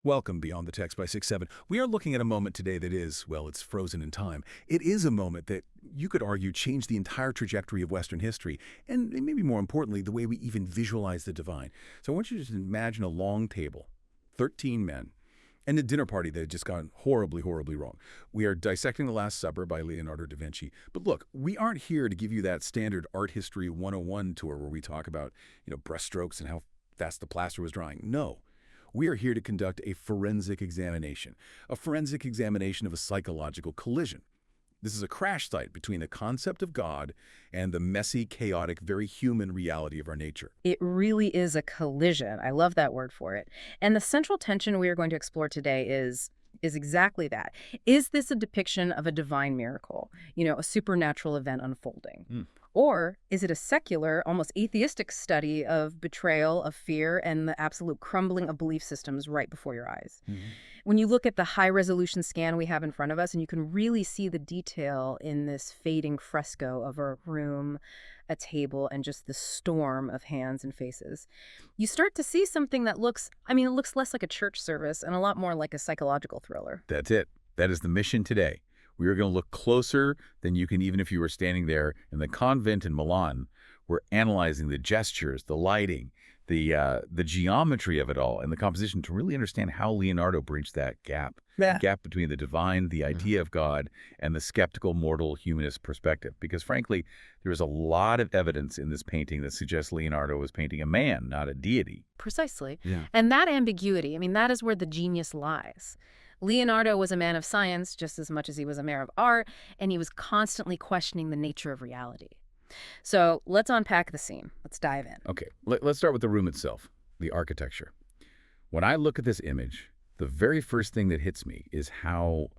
Welcome Beyond the Text by 6-7. We are looking at a moment today that is, well, it's frozen in time. It is a moment that you could argue changed the entire trajectory of Western history, and maybe more importantly, the way we even visualize the divine. So I want you to just imagine a long table, 13 men, and a dinner party that had just gone horribly, horribly wrong. We are dissecting The Last Supper by Leonardo da Vinci. But look, we aren't here to give you that standard art history 101 tour where we talk about, brushstrokes and how fast the plaster was drying. No. We are here to conduct a forensic examination of a psychological collision. This is a crash site between the concept of God and the messy, chaotic, very human reality of our nature. It really is a collision. I love that word for it. And the central tension we are going to explore today is exactly that. Is this a depiction of a divine miracle, a supernatural event unfolding? Or is it a secular, almost atheistic study of betrayal, of fear, and the absolute crumbling of belief systems right before your eyes? When you look at the high-resolution scan we have in front of us, and you can really see the detail in this fading fresco of a room, a table, and just the storm of hands and faces, you start to see something that looks, it looks less like a church service and a lot more like a psychological thriller. That's it. That is the mission today. We are going to look closer than you can even if you were standing there in the convent in Milan. We're analyzing the gestures, the lighting, the geometry of it all, and the composition to really understand how Leonardo bridged that gap. The gap between the divine, the idea of God, and the skeptical, mortal, humanist perspective. Because frankly, there is a lot of evidence in this painting that suggests Leonardo was painting a man, not a deity. Precisely. Yeah. And that ambiguity, that is where the genius lies. Leonardo was a man of science just as much as he was a man of art, and he was constantly questioning the nature of reality. So let's unpack the scene. Let's dive in. Okay, let's start with the room itself, the architecture. When I look at this image, the very first thing that hits me is how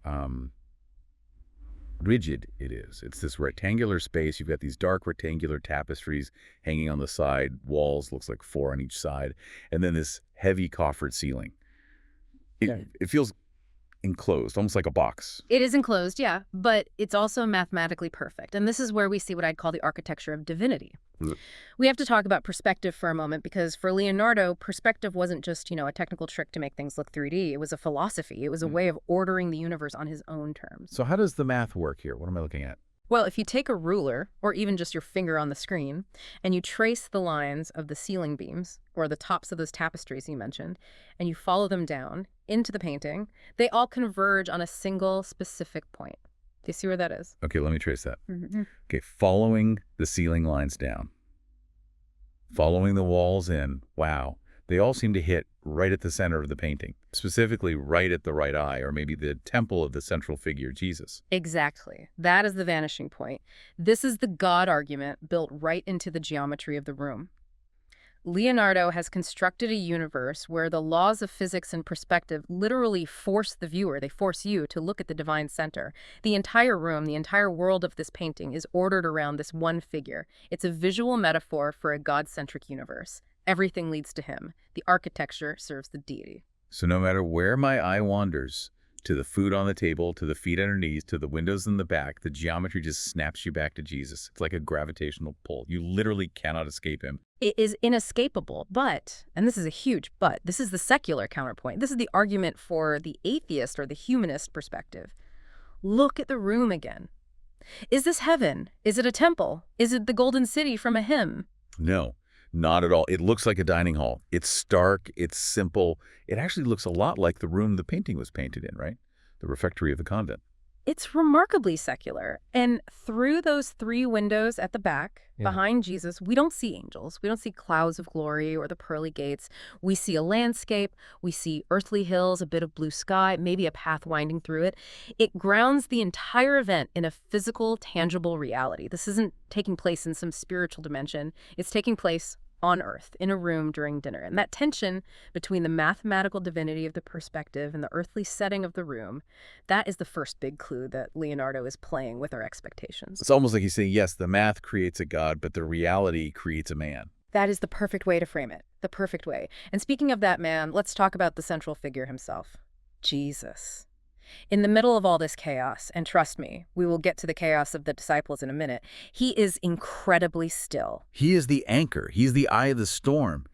rigid it is. It's this rectangular space. You've got these dark rectangular tapestries hanging on the side walls, looks like 4 on each side, and then this heavy coffered ceiling. It feels enclosed, almost like a box. It is enclosed, yeah, but it's also mathematically perfect. And this is where we see what I'd call the architecture of divinity. We have to talk about perspective for a moment, because for Leonardo, perspective wasn't just, a technical trick to make things look 3D. It was a philosophy. It was a way of ordering the universe on his own terms. So how does the math work here? What am I looking at? Well, if you take a ruler, or even just your finger on the screen, and you trace the lines of the ceiling beams, or the tops of those tapestries you mentioned, and you follow them down into the painting, they all converge on a single specific point. Do you see where that is? Okay, let me trace that. Okay, following the ceiling lines down, following the walls in, wow. They all seem to hit right at the center of the painting, specifically right at the right eye, or maybe the temple of the central figure, Jesus. Exactly. That is the vanishing point. This is the God argument built right into the geometry of the room. Leonardo has constructed a universe where the laws of physics and perspective literally force the viewer, they force you to look at the divine center. The entire room, the entire world of this painting is ordered around this one figure. It's a visual metaphor for a God-centric universe. Everything leads to him. The architecture serves the deity. So no matter where my eye wanders, to the food on the table, to the feet underneath, to the windows in the back, the geometry just snaps you back to Jesus. It's like a gravitational pull. You literally cannot escape him. It is inescapable, but, and this is a huge but, this is the secular counterpoint. This is the argument for the atheist or the humanist perspective. Look at the room again. Is this heaven? Is it a temple? Is it the golden city from a hymn? No. Not at all. It looks like a dining hall. It's stark. It's simple. It actually looks a lot like the room the painting was painted in, right? The refectory of the convent. It's remarkably secular. And through those 3 windows at the back, behind Jesus, we don't see angels. We don't see clouds of glory or the pearly gates. We see a landscape. We see earthly hills, a bit of blue sky, maybe a path winding through it. It grounds the entire event in a physical, tangible reality. This isn't taking place in some spiritual dimension. It's taking place on Earth, in a room during dinner. And that tension between the mathematical divinity of the perspective and the earthly setting of the room, that is the first big clue that Leonardo is playing with our expectations. It's almost like he's saying, yes, the math creates a God, but the reality creates a man. That is the perfect way to frame it, the perfect way. And speaking of that man, let's talk about the central figure himself, Jesus. In the middle of all this chaos, and trust me, we will get to the chaos of the disciples in a minute, he is incredibly still. He is the anchor. He's the eye of the storm.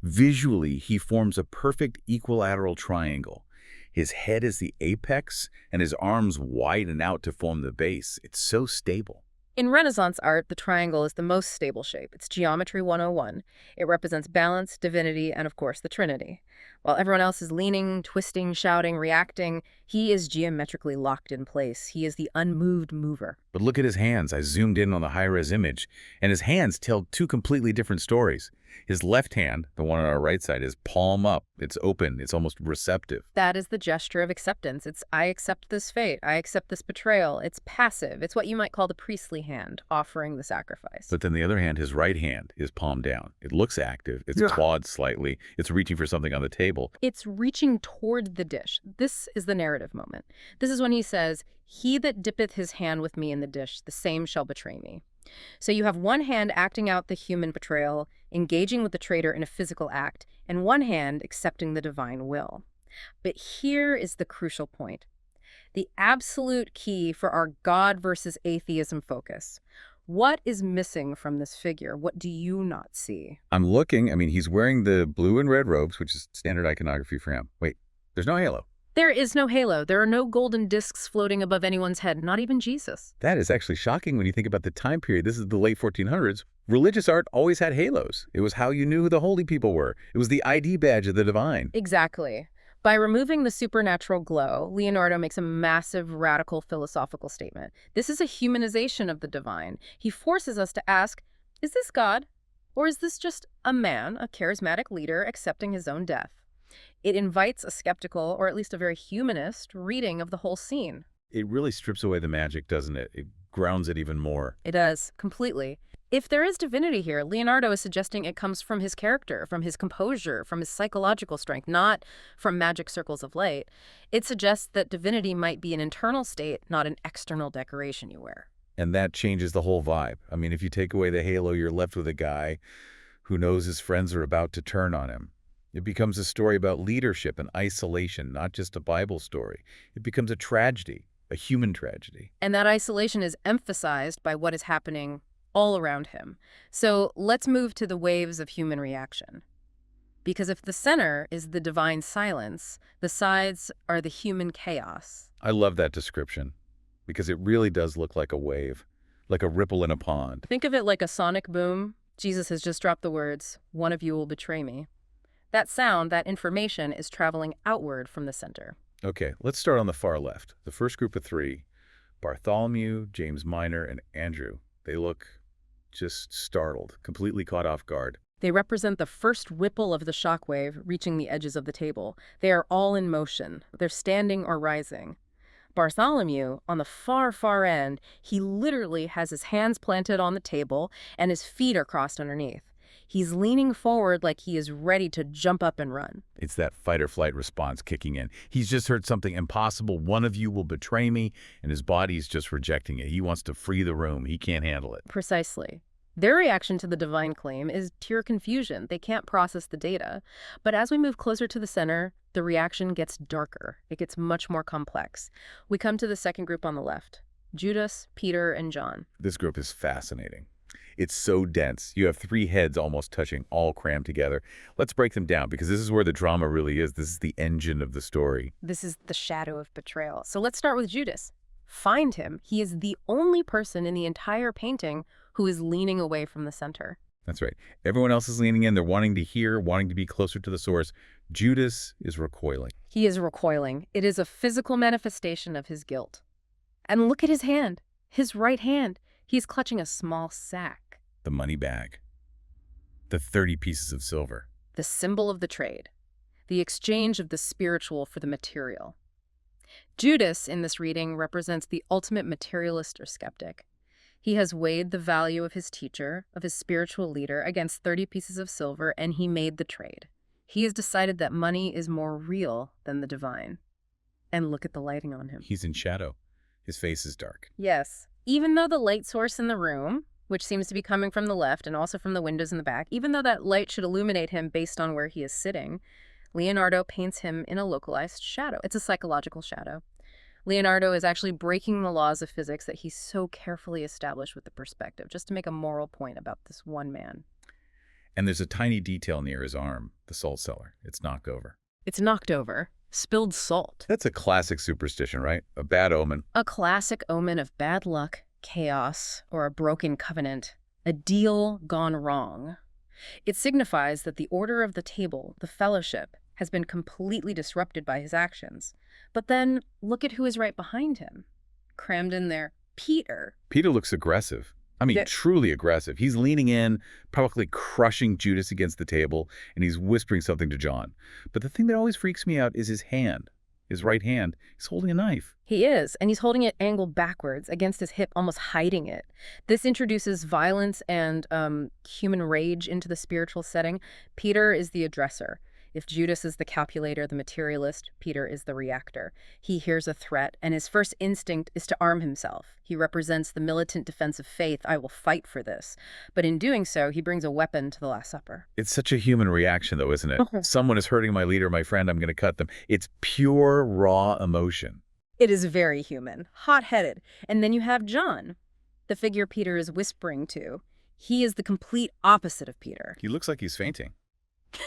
Visually, he forms a perfect equilateral triangle. His head is the apex, and his arms widen out to form the base. It's so stable. In Renaissance art, the triangle is the most stable shape. It's Geometry 101. It represents balance, divinity, and of course the Trinity. While everyone else is leaning, twisting, shouting, reacting, he is geometrically locked in place. He is the unmoved mover. But look at his hands. I zoomed in on the high-res image, and his hands tell two completely different stories. His left hand, the one on our right side, is palm up. It's open. It's almost receptive. That is the gesture of acceptance. It's, I accept this fate. I accept this betrayal. It's passive. It's what you might call the priestly hand, offering the sacrifice. But then the other hand, his right hand, is palm down. It looks active. It's Yeah. clawed slightly. It's reaching for something on the table. It's reaching toward the dish. This is the narrative moment. This is when he says, "He that dippeth his hand with me in the dish, the same shall betray me." So you have one hand acting out the human betrayal, engaging with the traitor in a physical act, and one hand accepting the divine will. But here is the crucial point. The absolute key for our God versus atheism focus. What is missing from this figure? What do you not see? I'm looking. I mean, he's wearing the blue and red robes, which is standard iconography for him. Wait, there's no halo. There is no halo. There are no golden discs floating above anyone's head, not even Jesus. That is actually shocking when you think about the time period. This is the late 1400s. Religious art always had halos. It was how you knew who the holy people were. It was the ID badge of the divine. Exactly. By removing the supernatural glow, Leonardo makes a massive, radical philosophical statement. This is a humanization of the divine. He forces us to ask, is this God? Or is this just a man, a charismatic leader, accepting his own death? It invites a skeptical, or at least a very humanist, reading of the whole scene. It really strips away the magic, doesn't it? It grounds it even more. It does, completely. If there is divinity here, Leonardo is suggesting it comes from his character, from his composure, from his psychological strength, not from magic circles of light. It suggests that divinity might be an internal state, not an external decoration you wear. And that changes the whole vibe. I mean, if you take away the halo, you're left with a guy who knows his friends are about to turn on him. It becomes a story about leadership and isolation, not just a Bible story. It becomes a tragedy, a human tragedy. And that isolation is emphasized by what is happening all around him. So let's move to the waves of human reaction. Because if the center is the divine silence, the sides are the human chaos. I love that description because it really does look like a wave, like a ripple in a pond. Think of it like a sonic boom. Jesus has just dropped the words, "One of you will betray me." That sound, that information, is traveling outward from the center. Okay, let's start on the far left. The first group of three, Bartholomew, James Minor, and Andrew. They look just startled, completely caught off guard. They represent the first ripple of the shockwave reaching the edges of the table. They are all in motion. They're standing or rising. Bartholomew, on the far, far end, he literally has his hands planted on the table and his feet are crossed underneath. He's leaning forward like he is ready to jump up and run. It's that fight or flight response kicking in. He's just heard something impossible. One of you will betray me, and his body's just rejecting it. He wants to flee the room. He can't handle it. Precisely. Their reaction to the divine claim is pure confusion. They can't process the data. But as we move closer to the center, the reaction gets darker. It gets much more complex. We come to the second group on the left, Judas, Peter, and John. This group is fascinating. It's so dense. You have three heads almost touching, all crammed together. Let's break them down because this is where the drama really is. This is the engine of the story. This is the shadow of betrayal. So let's start with Judas. Find him. He is the only person in the entire painting who is leaning away from the center. That's right. Everyone else is leaning in. They're wanting to hear, wanting to be closer to the source. Judas is recoiling. He is recoiling. It is a physical manifestation of his guilt. And look at his hand, his right hand. He's clutching a small sack. The money bag. The 30 pieces of silver. The symbol of the trade. The exchange of the spiritual for the material. Judas, in this reading, represents the ultimate materialist or skeptic. He has weighed the value of his teacher, of his spiritual leader, against 30 pieces of silver, and he made the trade. He has decided that money is more real than the divine. And look at the lighting on him. He's in shadow. His face is dark. Yes. Even though the light source in the room, which seems to be coming from the left and also from the windows in the back, even though that light should illuminate him based on where he is sitting, Leonardo paints him in a localized shadow. It's a psychological shadow. Leonardo is actually breaking the laws of physics that he so carefully established with the perspective, just to make a moral point about this one man. And there's a tiny detail near his arm, the salt cellar. It's knocked over. It's knocked over. Spilled salt. That's a classic superstition, right? A bad omen. A classic omen of bad luck, chaos, or a broken covenant. A deal gone wrong. It signifies that the order of the table, the fellowship, has been completely disrupted by his actions. But then, look at who is right behind him. Crammed in there, Peter. Peter looks aggressive. I mean, Yeah. truly aggressive. He's leaning in, probably crushing Judas against the table, and he's whispering something to John. But the thing that always freaks me out is his hand. His right hand. He's holding a knife. He is, and he's holding it angled backwards against his hip, almost hiding it. This introduces violence and human rage into the spiritual setting. Peter is the addressor. If Judas is the calculator, the materialist, Peter is the reactor. He hears a threat, and his first instinct is to arm himself. He represents the militant defense of faith. I will fight for this. But in doing so, he brings a weapon to the Last Supper. It's such a human reaction, though, isn't it? Mhm. Someone is hurting my leader, my friend, I'm going to cut them. It's pure, raw emotion. It is very human, hot-headed. And then you have John, the figure Peter is whispering to. He is the complete opposite of Peter. He looks like he's fainting.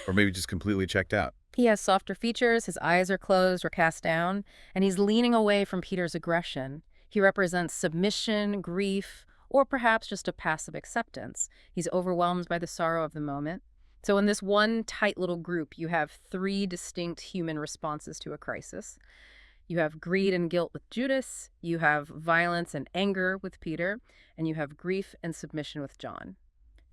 Or maybe just completely checked out. He has softer features, his eyes are closed or cast down, and he's leaning away from Peter's aggression. He represents submission, grief, or perhaps just a passive acceptance. He's overwhelmed by the sorrow of the moment. So in this one tight little group, you have three distinct human responses to a crisis. You have greed and guilt with Judas, you have violence and anger with Peter, and you have grief and submission with John.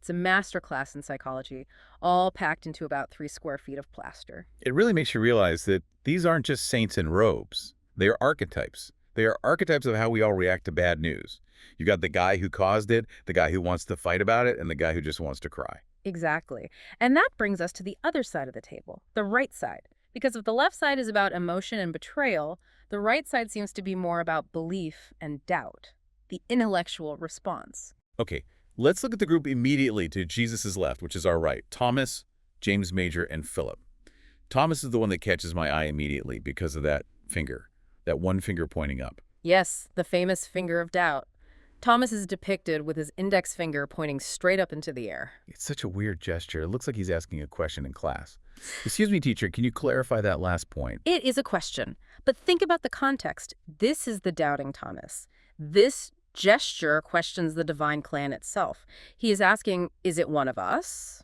It's a masterclass in psychology, all packed into about 3 square feet of plaster. It really makes you realize that these aren't just saints in robes. They are archetypes. They are archetypes of how we all react to bad news. You got the guy who caused it, the guy who wants to fight about it, and the guy who just wants to cry. Exactly. And that brings us to the other side of the table, the right side. Because if the left side is about emotion and betrayal, the right side seems to be more about belief and doubt, the intellectual response. Okay, let's look at the group immediately to Jesus' left, which is our right. Thomas, James Major, and Philip. Thomas is the one that catches my eye immediately because of that finger, that one finger pointing up. Yes, the famous finger of doubt. Thomas is depicted with his index finger pointing straight up into the air. It's such a weird gesture. It looks like he's asking a question in class. Excuse me, teacher, can you clarify that last point? It is a question, but think about the context. This is the doubting Thomas. This gesture questions the divine plan itself. He is asking, is it one of us?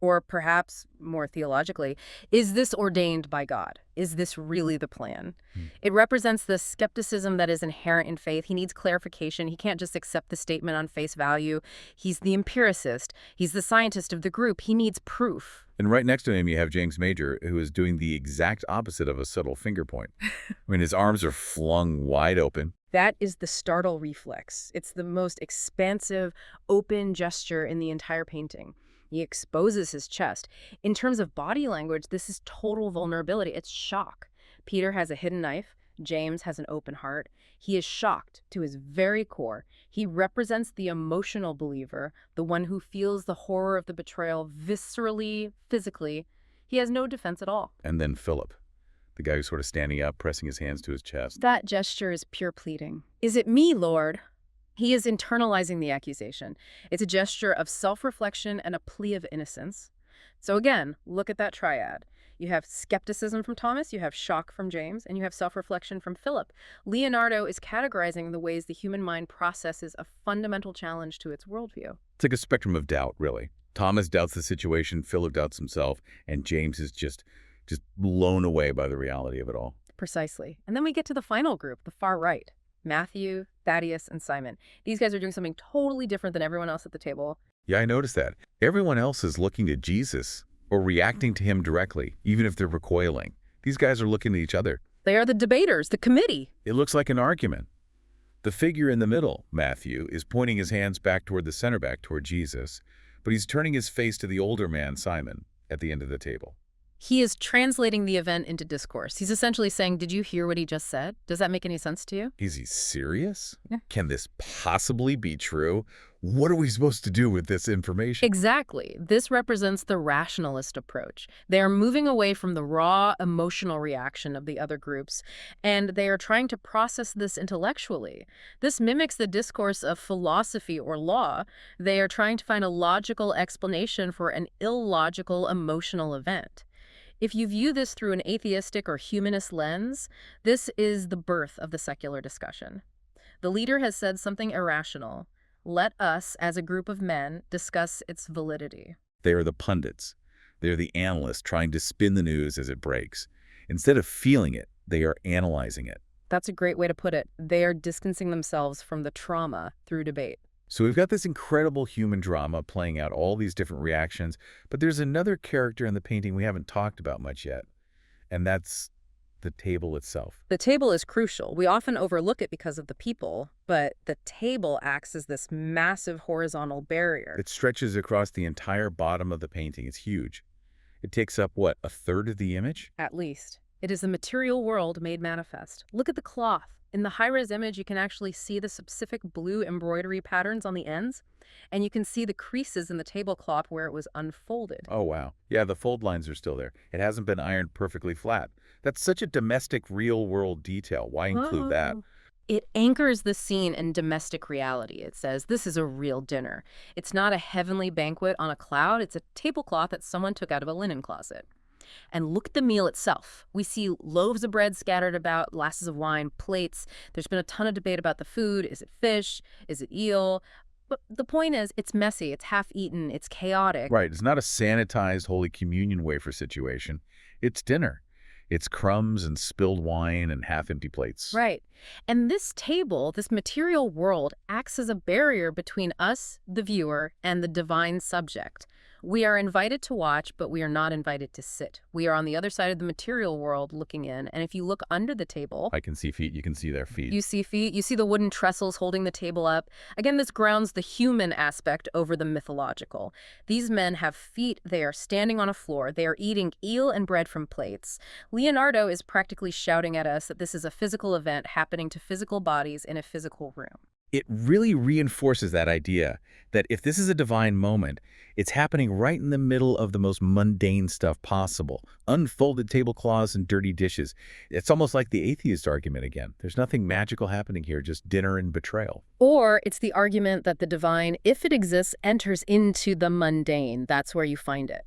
Or perhaps, more theologically, is this ordained by God? Is this really the plan? It represents the skepticism that is inherent in faith. He needs clarification. He can't just accept the statement on face value. He's the empiricist. He's the scientist of the group. He needs proof. And right next to him, you have James Major, who is doing the exact opposite of a subtle finger point. I mean, his arms are flung wide open. That is the startle reflex. It's the most expansive, open gesture in the entire painting. He exposes his chest. In terms of body language, this is total vulnerability. It's shock. Peter has a hidden knife. James has an open heart. He is shocked to his very core. He represents the emotional believer, the one who feels the horror of the betrayal viscerally, physically. He has no defense at all. And then Philip, the guy who's sort of standing up, pressing his hands to his chest. That gesture is pure pleading. Is it me, Lord? He is internalizing the accusation. It's a gesture of self-reflection and a plea of innocence. So again, look at that triad. You have skepticism from Thomas, you have shock from James, and you have self-reflection from Philip. Leonardo is categorizing the ways the human mind processes a fundamental challenge to its worldview. It's like a spectrum of doubt, really. Thomas doubts the situation, Philip doubts himself, and James is just blown away by the reality of it all. Precisely. And then we get to the final group, the far right. Matthew, Thaddeus, and Simon. These guys are doing something totally different than everyone else at the table. Yeah, I noticed that. Everyone else is looking to Jesus or reacting to him directly, even if they're recoiling. These guys are looking at each other. They are the debaters, the committee. It looks like an argument. The figure in the middle, Matthew, is pointing his hands back toward the center, back toward Jesus, but he's turning his face to the older man, Simon, at the end of the table. He is translating the event into discourse. He's essentially saying, did you hear what he just said? Does that make any sense to you? Is he serious? Yeah. Can this possibly be true? What are we supposed to do with this information? Exactly. This represents the rationalist approach. They are moving away from the raw emotional reaction of the other groups, and they are trying to process this intellectually. This mimics the discourse of philosophy or law. They are trying to find a logical explanation for an illogical emotional event. If you view this through an atheistic or humanist lens, this is the birth of the secular discussion. The leader has said something irrational. Let us, as a group of men, discuss its validity. They are the pundits. They are the analysts trying to spin the news as it breaks. Instead of feeling it, they are analyzing it. That's a great way to put it. They are distancing themselves from the trauma through debate. So we've got this incredible human drama playing out all these different reactions, but there's another character in the painting we haven't talked about much yet, and that's the table itself. The table is crucial. We often overlook it because of the people, but the table acts as this massive horizontal barrier. It stretches across the entire bottom of the painting. It's huge. It takes up, what, a third of the image? At least. It is the material world made manifest. Look at the cloth. In the high-res image, you can actually see the specific blue embroidery patterns on the ends, and you can see the creases in the tablecloth where it was unfolded. Oh, wow. Yeah, the fold lines are still there. It hasn't been ironed perfectly flat. That's such a domestic, real-world detail. Why include that? It anchors the scene in domestic reality. It says, this is a real dinner. It's not a heavenly banquet on a cloud. It's a tablecloth that someone took out of a linen closet. And look at the meal itself. We see loaves of bread scattered about, glasses of wine, plates. There's been a ton of debate about the food. Is it fish? Is it eel? But the point is, it's messy, it's half-eaten, it's chaotic. Right. It's not a sanitized Holy Communion wafer situation. It's dinner. It's crumbs and spilled wine and half-empty plates. Right. And this table, this material world, acts as a barrier between us, the viewer, and the divine subject. We are invited to watch, but we are not invited to sit. We are on the other side of the material world looking in, and if you look under the table... I can see feet. You can see their feet. You see feet. You see the wooden trestles holding the table up. Again, this grounds the human aspect over the mythological. These men have feet. They are standing on a floor. They are eating eel and bread from plates. Leonardo is practically shouting at us that this is a physical event happening to physical bodies in a physical room. It really reinforces that idea that if this is a divine moment, it's happening right in the middle of the most mundane stuff possible. Unfolded tablecloths and dirty dishes. It's almost like the atheist argument again. There's nothing magical happening here, just dinner and betrayal. Or it's the argument that the divine, if it exists, enters into the mundane. That's where you find it.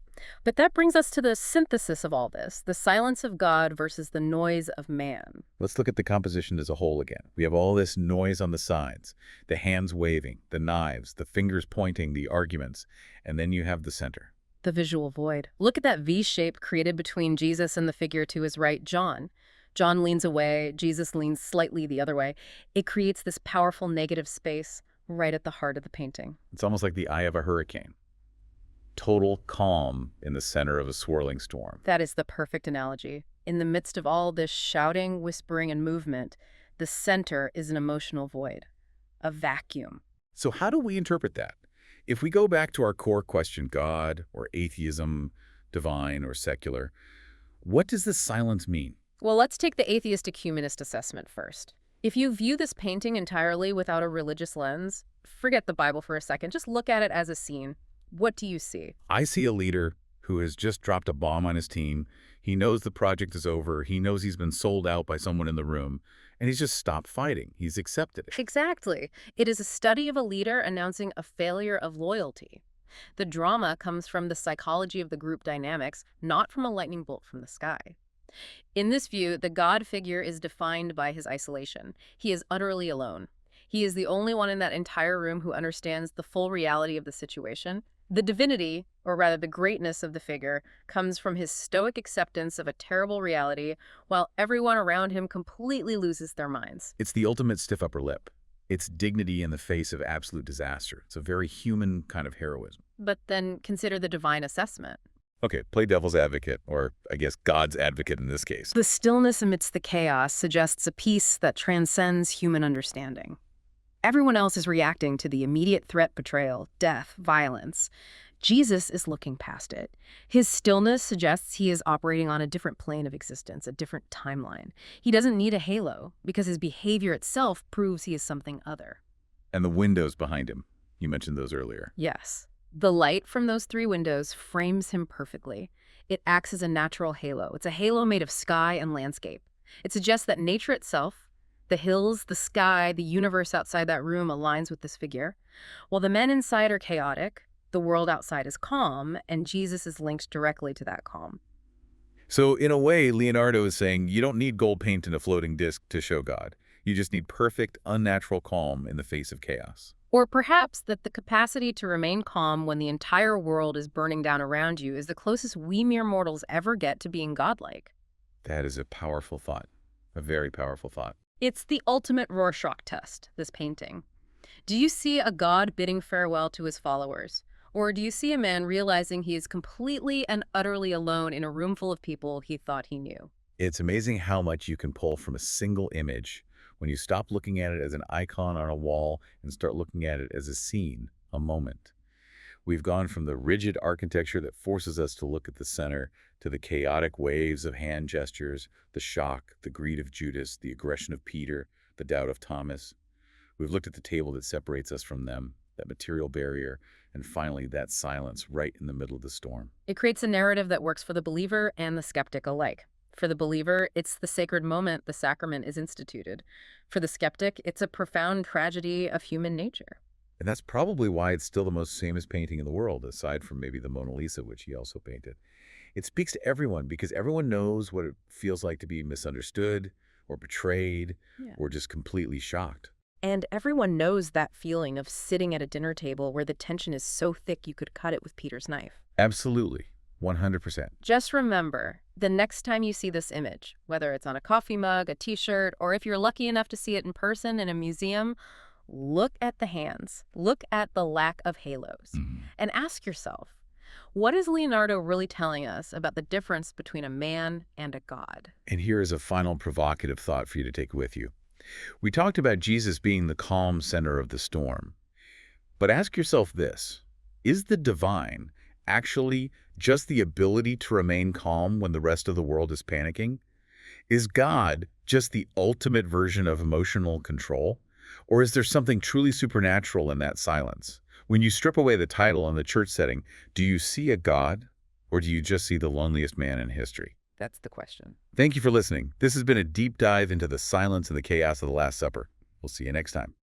But that brings us to the synthesis of all this, the silence of God versus the noise of man. Let's look at the composition as a whole again. We have all this noise on the sides, the hands waving, the knives, the fingers pointing, the arguments, and then you have the center. The visual void. Look at that V shape created between Jesus and the figure to his right, John. John leans away, Jesus leans slightly the other way. It creates this powerful negative space right at the heart of the painting. It's almost like the eye of a hurricane. Total calm in the center of a swirling storm. That is the perfect analogy. In the midst of all this shouting, whispering, and movement, the center is an emotional void, a vacuum. So how do we interpret that? If we go back to our core question, God or atheism, divine or secular, what does this silence mean? Well, let's take the atheistic humanist assessment first. If you view this painting entirely without a religious lens, forget the Bible for a second, just look at it as a scene. What do you see? I see a leader who has just dropped a bomb on his team. He knows the project is over. He knows he's been sold out by someone in the room, and he's just stopped fighting. He's accepted it. Exactly. It is a study of a leader announcing a failure of loyalty. The drama comes from the psychology of the group dynamics, not from a lightning bolt from the sky. In this view, the God figure is defined by his isolation. He is utterly alone. He is the only one in that entire room who understands the full reality of the situation. The divinity, or rather the greatness of the figure, comes from his stoic acceptance of a terrible reality, while everyone around him completely loses their minds. It's the ultimate stiff upper lip. It's dignity in the face of absolute disaster. It's a very human kind of heroism. But then consider the divine assessment. Okay, play devil's advocate, or I guess God's advocate in this case. The stillness amidst the chaos suggests a peace that transcends human understanding. Everyone else is reacting to the immediate threat, betrayal, death, violence. Jesus is looking past it. His stillness suggests he is operating on a different plane of existence, a different timeline. He doesn't need a halo because his behavior itself proves he is something other. And the windows behind him. You mentioned those earlier. Yes. The light from those 3 windows frames him perfectly. It acts as a natural halo. It's a halo made of sky and landscape. It suggests that nature itself, the hills, the sky, the universe outside that room aligns with this figure. While the men inside are chaotic, the world outside is calm, and Jesus is linked directly to that calm. So in a way, Leonardo is saying you don't need gold paint and a floating disc to show God. You just need perfect, unnatural calm in the face of chaos. Or perhaps that the capacity to remain calm when the entire world is burning down around you is the closest we mere mortals ever get to being godlike. That is a powerful thought. A very powerful thought. It's the ultimate Rorschach test, this painting. Do you see a God bidding farewell to his followers? Or do you see a man realizing he is completely and utterly alone in a room full of people he thought he knew? It's amazing how much you can pull from a single image when you stop looking at it as an icon on a wall and start looking at it as a scene, a moment. We've gone from the rigid architecture that forces us to look at the center to the chaotic waves of hand gestures, the shock, the greed of Judas, the aggression of Peter, the doubt of Thomas. We've looked at the table that separates us from them, that material barrier, and finally that silence right in the middle of the storm. It creates a narrative that works for the believer and the skeptic alike. For the believer, it's the sacred moment the sacrament is instituted. For the skeptic, it's a profound tragedy of human nature. And that's probably why it's still the most famous painting in the world, aside from maybe the Mona Lisa, which he also painted. It speaks to everyone because everyone knows what it feels like to be misunderstood or betrayed or just completely shocked. And everyone knows that feeling of sitting at a dinner table where the tension is so thick you could cut it with Peter's knife. Absolutely. 100%. Just remember, the next time you see this image, whether it's on a coffee mug, a t-shirt, or if you're lucky enough to see it in person in a museum, look at the hands, look at the lack of halos, and ask yourself, what is Leonardo really telling us about the difference between a man and a god? And here is a final provocative thought for you to take with you. We talked about Jesus being the calm center of the storm. But ask yourself this, is the divine actually just the ability to remain calm when the rest of the world is panicking? Is God just the ultimate version of emotional control? Or is there something truly supernatural in that silence? When you strip away the title and the church setting, do you see a God, or do you just see the loneliest man in history? That's the question. Thank you for listening. This has been a deep dive into the silence and the chaos of the Last Supper. We'll see you next time.